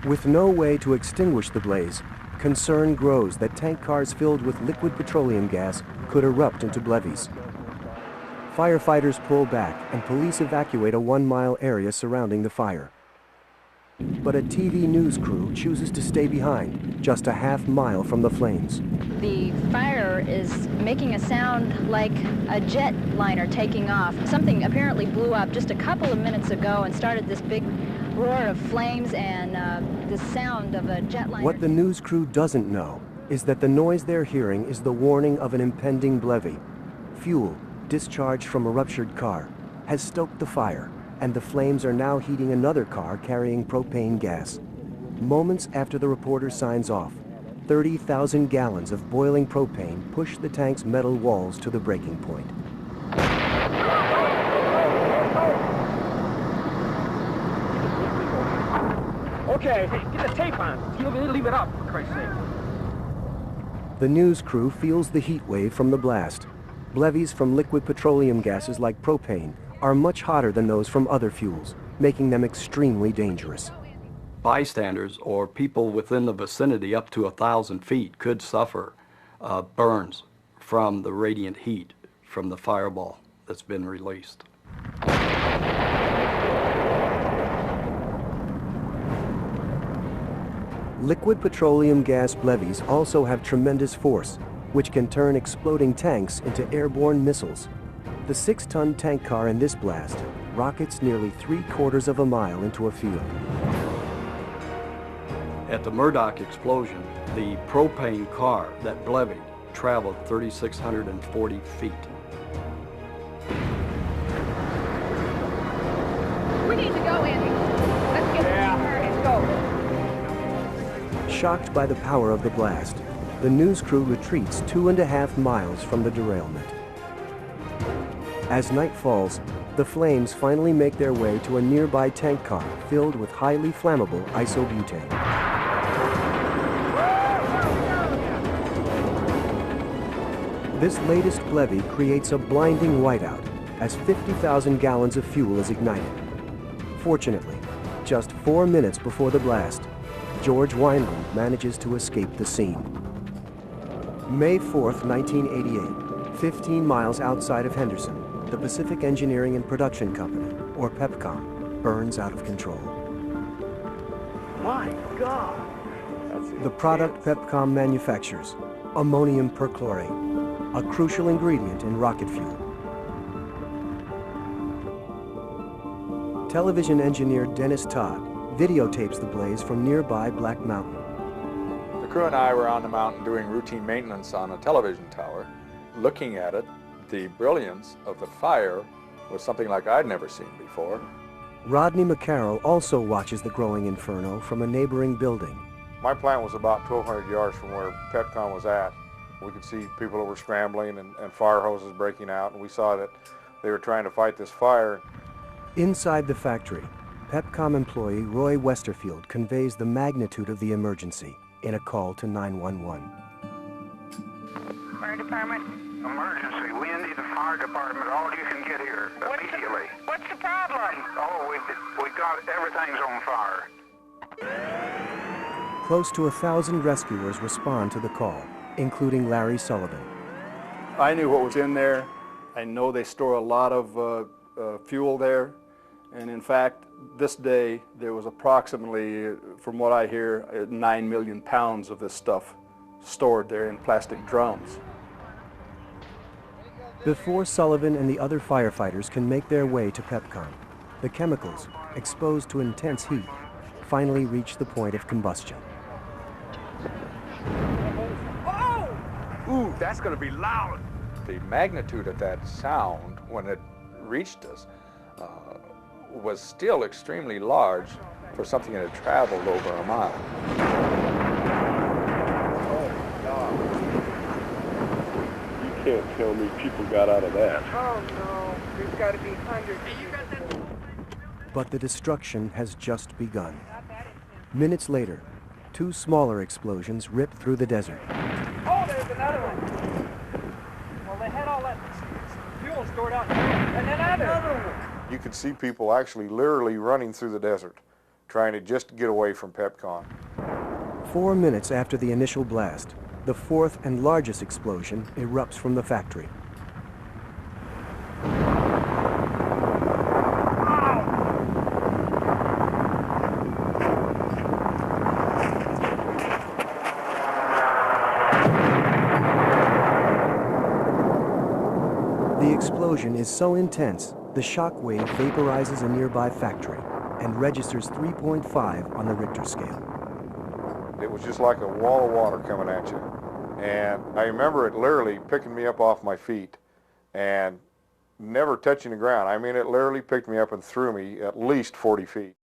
With no way to extinguish the blaze, concern grows that tank cars filled with liquid petroleum gas could erupt into BLEVEs. Firefighters pull back and police evacuate a 1-mile area surrounding the fire. But a TV news crew chooses to stay behind, just a half-mile from the flames. The fire is making a sound like a jet liner taking off. Something apparently blew up just a couple of minutes ago and started this big roar of flames and the sound of a jet liner. What the news crew doesn't know is that the noise they're hearing is the warning of an impending BLEVE. Fuel, discharged from a ruptured car, has stoked the fire, and the flames are now heating another car carrying propane gas. Moments after the reporter signs off, 30,000 gallons of boiling propane push the tank's metal walls to the breaking point. Okay, get the tape on. You'll leave it up, for Christ's sake. The news crew feels the heat wave from the blast. BLEVEs from liquid petroleum gases like propane are much hotter than those from other fuels, making them extremely dangerous. Bystanders or people within the vicinity up to 1,000 feet could suffer burns from the radiant heat from the fireball that's been released. Liquid petroleum gas BLEVEs also have tremendous force, which can turn exploding tanks into airborne missiles. The 6-ton tank car in this blast rockets nearly 3/4 of a mile into a field. At the Murdoch explosion, the propane car that BLEVE'd traveled 3,640 feet. We need to go, Andy. Let's get in the car and go. Shocked by the power of the blast, the news crew retreats 2.5 miles from the derailment. As night falls, the flames finally make their way to a nearby tank car filled with highly flammable isobutane. This latest BLEVE creates a blinding whiteout as 50,000 gallons of fuel is ignited. Fortunately, just 4 minutes before the blast, George Wineland manages to escape the scene. May 4th, 1988, 15 miles outside of Henderson, the Pacific Engineering and Production Company, or PEPCOM, burns out of control. My God! The product PEPCOM manufactures, ammonium perchlorate, a crucial ingredient in rocket fuel. Television engineer Dennis Todd videotapes the blaze from nearby Black Mountain. The crew and I were on the mountain doing routine maintenance on a television tower. Looking at it, the brilliance of the fire was something like I'd never seen before. Rodney McCarroll also watches the growing inferno from a neighboring building. My plant was about 1,200 yards from where PEPCOM was at. We could see people that were scrambling and fire hoses breaking out, and we saw that they were trying to fight this fire. Inside the factory, PEPCOM employee Roy Westerfield conveys the magnitude of the emergency in a call to 911. Fire department? Emergency. We need the fire department. All you can get here immediately. What's the problem? Oh, we got everything's on fire. Close to 1,000 rescuers respond to the call, including Larry Sullivan. I knew what was in there. I know they store a lot of fuel there. And in fact, this day, there was approximately, from what I hear, 9 million pounds of this stuff stored there in plastic drums. Before Sullivan and the other firefighters can make their way to PEPCOM, the chemicals, exposed to intense heat, finally reach the point of combustion. Oh! Ooh, that's going to be loud. The magnitude of that sound when it reached us was still extremely large for something that had traveled over a mile. Oh, God. You can't tell me people got out of that. Oh, no. There's got to be hundreds. But the destruction has just begun. Minutes later, 2 smaller explosions rip through the desert. Oh, there's another one. Well, they had all that fuel stored out. And another one. You could see people actually literally running through the desert. trying to just get away from Pepcon. 4 minutes after the initial blast, the fourth and largest explosion erupts from the factory. The explosion is so intense, the shock wave vaporizes a nearby factory and registers 3.5 on the Richter scale. It was just like a wall of water coming at you. And I remember it literally picking me up off my feet and never touching the ground. I mean, it literally picked me up and threw me at least 40 feet.